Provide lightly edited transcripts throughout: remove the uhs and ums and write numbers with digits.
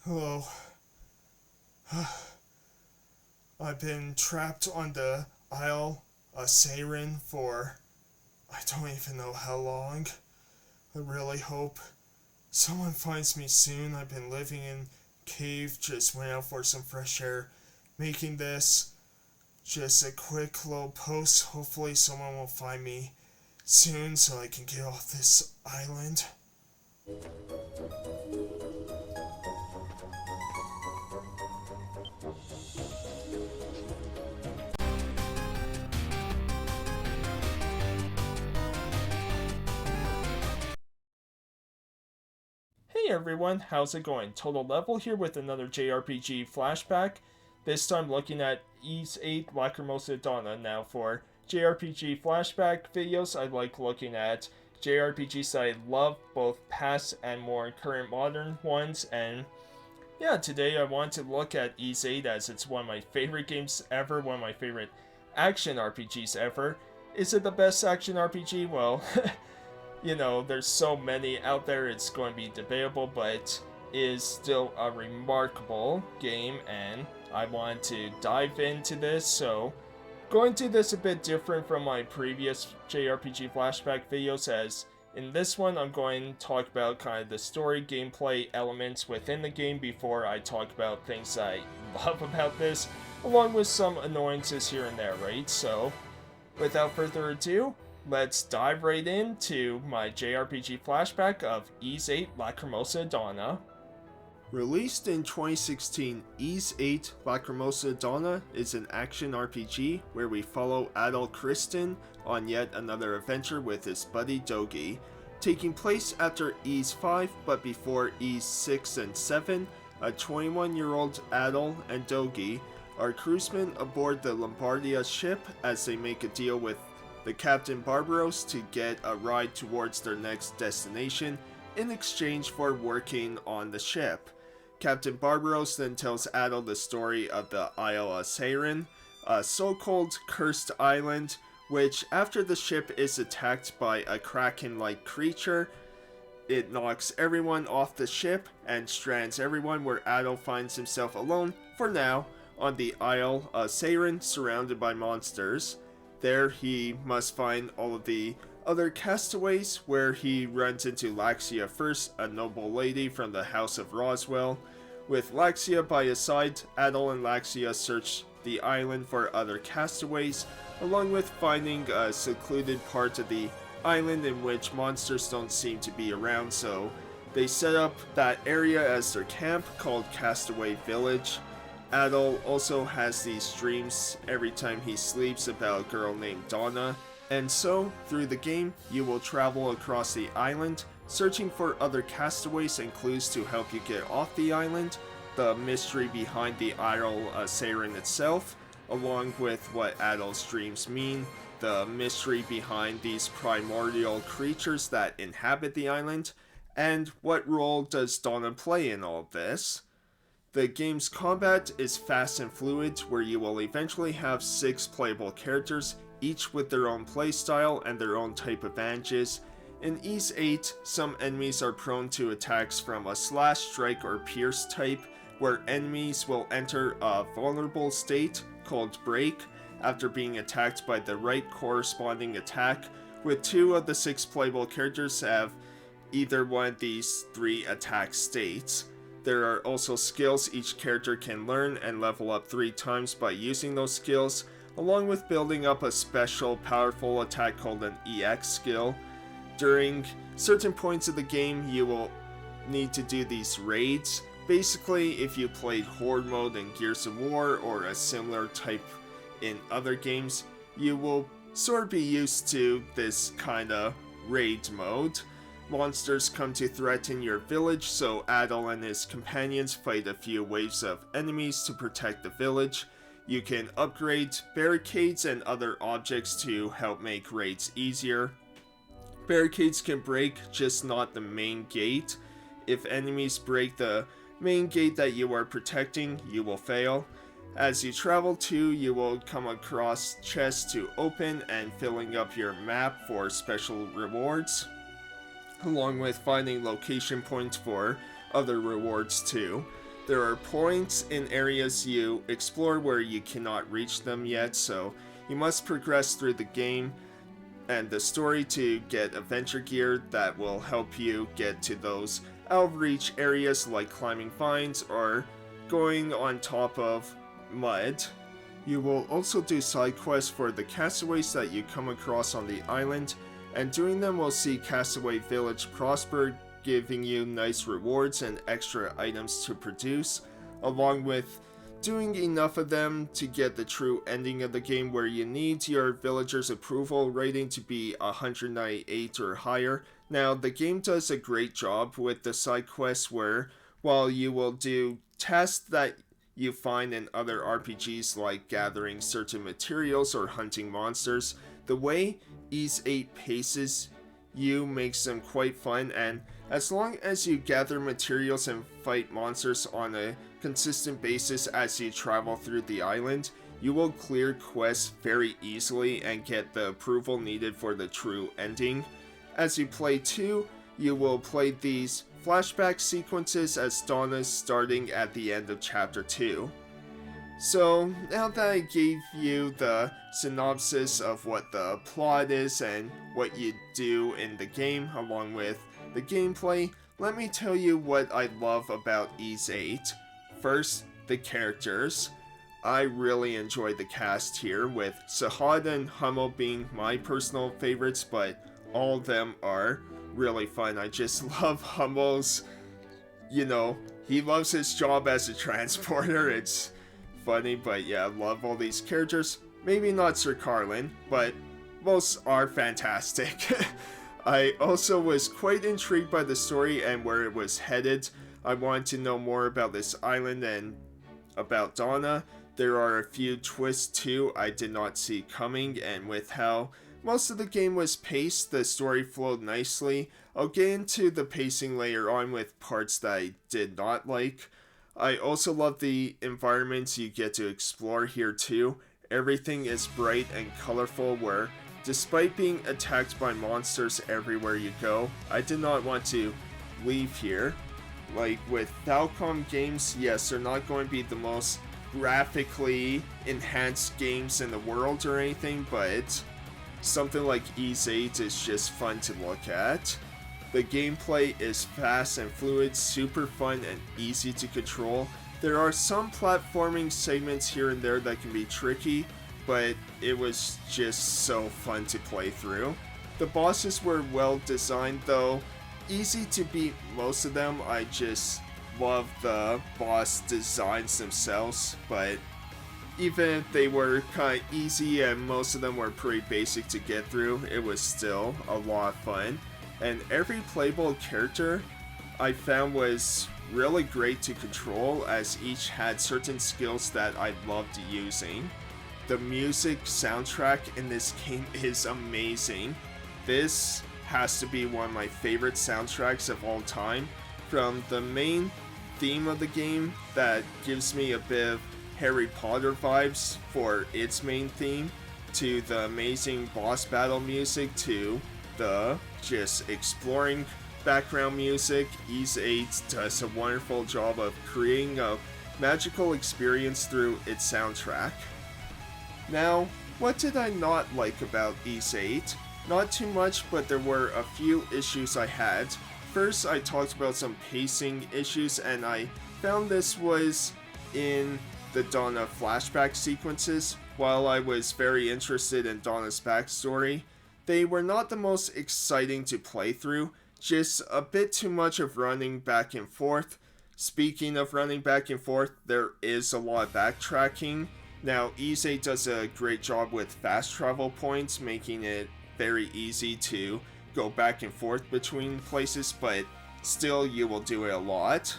Hello. I've been trapped on the Isle of Siren for I don't even know how long. I really hope someone finds me soon. I've been living in a cave, just went out for some fresh air, making this just a quick little post. Hopefully someone will find me soon so I can get off this island. Hey everyone, how's it going? Total Level here with another JRPG flashback. This time looking at Ys VIII Lacrimosa Donna. Now for JRPG flashback videos, I like looking at JRPGs that I love, both past and more current modern ones. And yeah, today I want to look at Ys VIII as it's one of my favorite games ever, one of my favorite action RPGs ever. Is it the best action RPG? Well, there's so many out there, it's going to be debatable, but is still a remarkable game, and I want to dive into this. So, going to this a bit different from my previous JRPG flashback videos, as in this one I'm going to talk about kind of the story gameplay elements within the game before I talk about things I love about this, along with some annoyances here and there, right? So, without further ado, let's dive right into my JRPG flashback of Ys VIII Lacrimosa Donna. Released in 2016, Ys VIII Lacrimosa Donna is an action RPG where we follow adult Kristen on yet another adventure with his buddy Dogi, taking place after Ys 5 but before Ys 6 and 7. A 21-year-old Adol and Dogi are crewsmen aboard the Lombardia ship as they make a deal with the Captain Barbaros to get a ride towards their next destination in exchange for working on the ship. Captain Barbaros then tells Adol the story of the Isle of Siren, a so-called cursed island, which after the ship is attacked by a kraken-like creature, it knocks everyone off the ship and strands everyone, where Adol finds himself alone, for now, on the Isle of Siren, surrounded by monsters. There he must find all of the other castaways, where he runs into Laxia first, a noble lady from the House of Roswell. With Laxia by his side, Adol and Laxia search the island for other castaways, along with finding a secluded part of the island in which monsters don't seem to be around, so they set up that area as their camp, called Castaway Village. Adol also has these dreams every time he sleeps about a girl named Donna, and so, through the game, you will travel across the island, searching for other castaways and clues to help you get off the island, the mystery behind the Isle of Siren itself, along with what Adol's dreams mean, the mystery behind these primordial creatures that inhabit the island, and what role does Donna play in all of this. The game's combat is fast and fluid, where you will eventually have 6 playable characters, each with their own playstyle and their own type of advantages. In Ys VIII, some enemies are prone to attacks from a slash, strike, or pierce type, where enemies will enter a vulnerable state called break after being attacked by the right corresponding attack, with 2 of the 6 playable characters have either one of these 3 attack states. There are also skills each character can learn and level up 3 times by using those skills, along with building up a special powerful attack called an EX skill. During certain points of the game, you will need to do these raids. Basically, if you played Horde mode in Gears of War or a similar type in other games, you will sort of be used to this kind of raid mode. Monsters come to threaten your village, so Adol and his companions fight a few waves of enemies to protect the village. You can upgrade barricades and other objects to help make raids easier. Barricades can break, just not the main gate. If enemies break the main gate that you are protecting, you will fail. As you travel too, you will come across chests to open and filling up your map for special rewards, along with finding location points for other rewards too. There are points in areas you explore where you cannot reach them yet, so you must progress through the game and the story to get adventure gear that will help you get to those out-of-reach areas like climbing vines or going on top of mud. You will also do side quests for the castaways that you come across on the island, and doing them will see Castaway Village prosper, giving you nice rewards and extra items to produce, along with doing enough of them to get the true ending of the game where you need your villagers' approval rating to be 198 or higher. Now, the game does a great job with the side quests where, while you will do tasks that you find in other RPGs like gathering certain materials or hunting monsters, the way Ys 8 paces you makes them quite fun, and as long as you gather materials and fight monsters on a consistent basis as you travel through the island, you will clear quests very easily and get the approval needed for the true ending. As you play too, you will play these flashback sequences as Donna's starting at the end of chapter 2. So, now that I gave you the synopsis of what the plot is and what you do in the game along with the gameplay, let me tell you what I love about Ys 8. First, the characters. I really enjoy the cast here, with Sahad and Hummel being my personal favorites, but all of them are really fun. I just love Hummel's, he loves his job as a transporter. It's funny, but yeah, I love all these characters. Maybe not Sir Carlin, but most are fantastic. I also was quite intrigued by the story and where it was headed. I wanted to know more about this island and about Donna. There are a few twists too I did not see coming, and with how most of the game was paced, the story flowed nicely. I'll get into the pacing later on with parts that I did not like. I also love the environments you get to explore here too. Everything is bright and colorful, where despite being attacked by monsters everywhere you go, I did not want to leave here. Like with Falcom games, yes, they're not going to be the most graphically enhanced games in the world or anything, but something like Ys 8 is just fun to look at. The gameplay is fast and fluid, super fun and easy to control. There are some platforming segments here and there that can be tricky, but it was just so fun to play through. The bosses were well designed though, easy to beat most of them. I just love the boss designs themselves, but even if they were kind of easy and most of them were pretty basic to get through, it was still a lot of fun. And every playable character I found was really great to control, as each had certain skills that I loved using. The music soundtrack in this game is amazing. This has to be one of my favorite soundtracks of all time. From the main theme of the game that gives me a bit of Harry Potter vibes for its main theme, to the amazing boss battle music, to the just exploring background music, Ys 8 does a wonderful job of creating a magical experience through its soundtrack. Now, what did I not like about Ys 8? Not too much, but there were a few issues I had. First, I talked about some pacing issues, and I found this was in the Donna flashback sequences. While I was very interested in Donna's backstory, they were not the most exciting to play through, just a bit too much of running back and forth. Speaking of running back and forth, there is a lot of backtracking. Now, Ys 8 does a great job with fast travel points, making it very easy to go back and forth between places, but still you will do it a lot.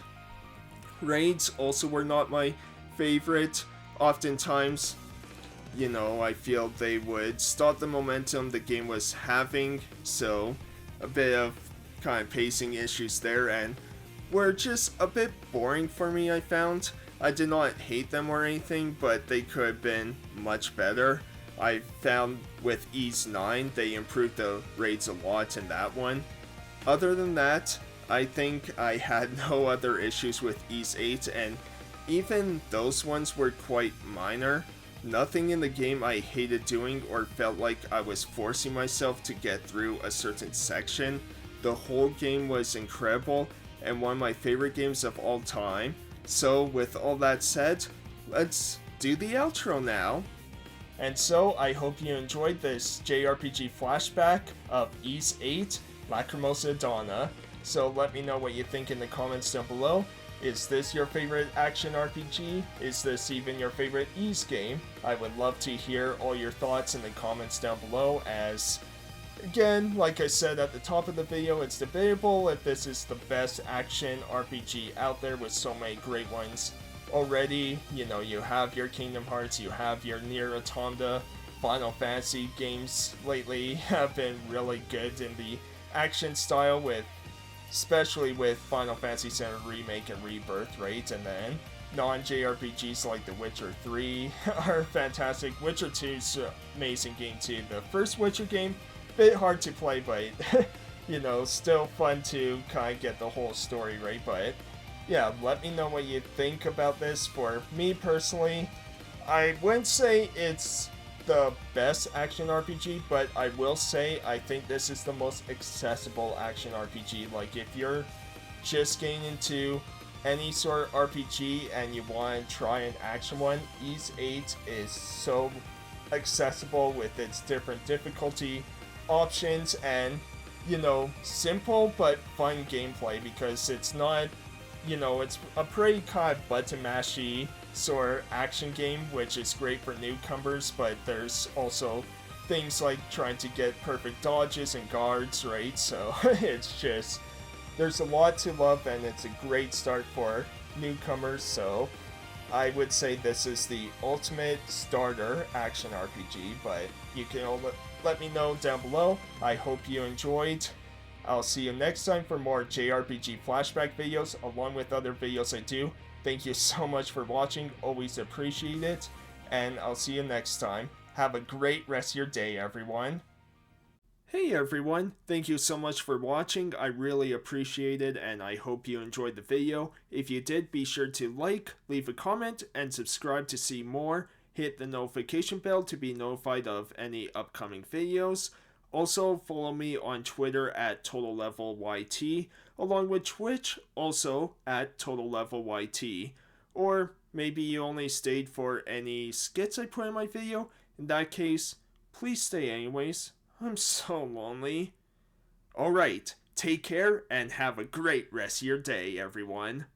Raids also were not my favorite. Oftentimes, I feel they would stop the momentum the game was having, so a bit of kind of pacing issues there, and were just a bit boring for me, I found. I did not hate them or anything, but they could have been much better. I found with Ys 9, they improved the raids a lot in that one. Other than that, I think I had no other issues with Ys 8, and even those ones were quite minor. Nothing in the game I hated doing or felt like I was forcing myself to get through a certain section. The whole game was incredible and one of my favorite games of all time. So with all that said, let's do the outro now. And so, I hope you enjoyed this JRPG flashback of Ys 8, Lacrimosa Donna. So let me know what you think in the comments down below. Is this your favorite action RPG? Is this even your favorite Ys game? I would love to hear all your thoughts in the comments down below, as, again, like I said at the top of the video, it's debatable if this is the best action RPG out there with so many great ones already. You know, you have your Kingdom Hearts, you have your Nier Automata. Final Fantasy games lately have been really good in the action style, with especially with Final Fantasy VII Remake and Rebirth, right? And then non-JRPGs like The Witcher 3 are fantastic. Witcher 2 is an amazing game too. The first Witcher game, bit hard to play, but you know, still fun to kind of get the whole story, right? But yeah, let me know what you think about this. For me personally, I wouldn't say it's the best action RPG, but I will say I think this is the most accessible action RPG. Like, if you're just getting into any sort of RPG and you want to try an action one, Ys 8 is so accessible with its different difficulty options and, you know, simple but fun gameplay, because it's not, you know, it's a pretty kind of button mashy sort of action game, which is great for newcomers, but there's also things like trying to get perfect dodges and guards, right? So it's just, there's a lot to love, and it's a great start for newcomers. So I would say this is the ultimate starter action RPG, but you can all let me know down below. I hope you enjoyed. I'll see you next time for more JRPG flashback videos, along with other videos I do. Thank you so much for watching, always appreciate it, and I'll see you next time. Have a great rest of your day, everyone. Hey everyone, thank you so much for watching. I really appreciate it, and I hope you enjoyed the video. If you did, be sure to like, leave a comment, and subscribe to see more. Hit the notification bell to be notified of any upcoming videos. Also, follow me on Twitter at TotalLevelYT, along with Twitch, also at TotalLevelYT. Or maybe you only stayed for any skits I put in my video. In that case, please stay anyways. I'm so lonely. Alright, take care and have a great rest of your day, everyone.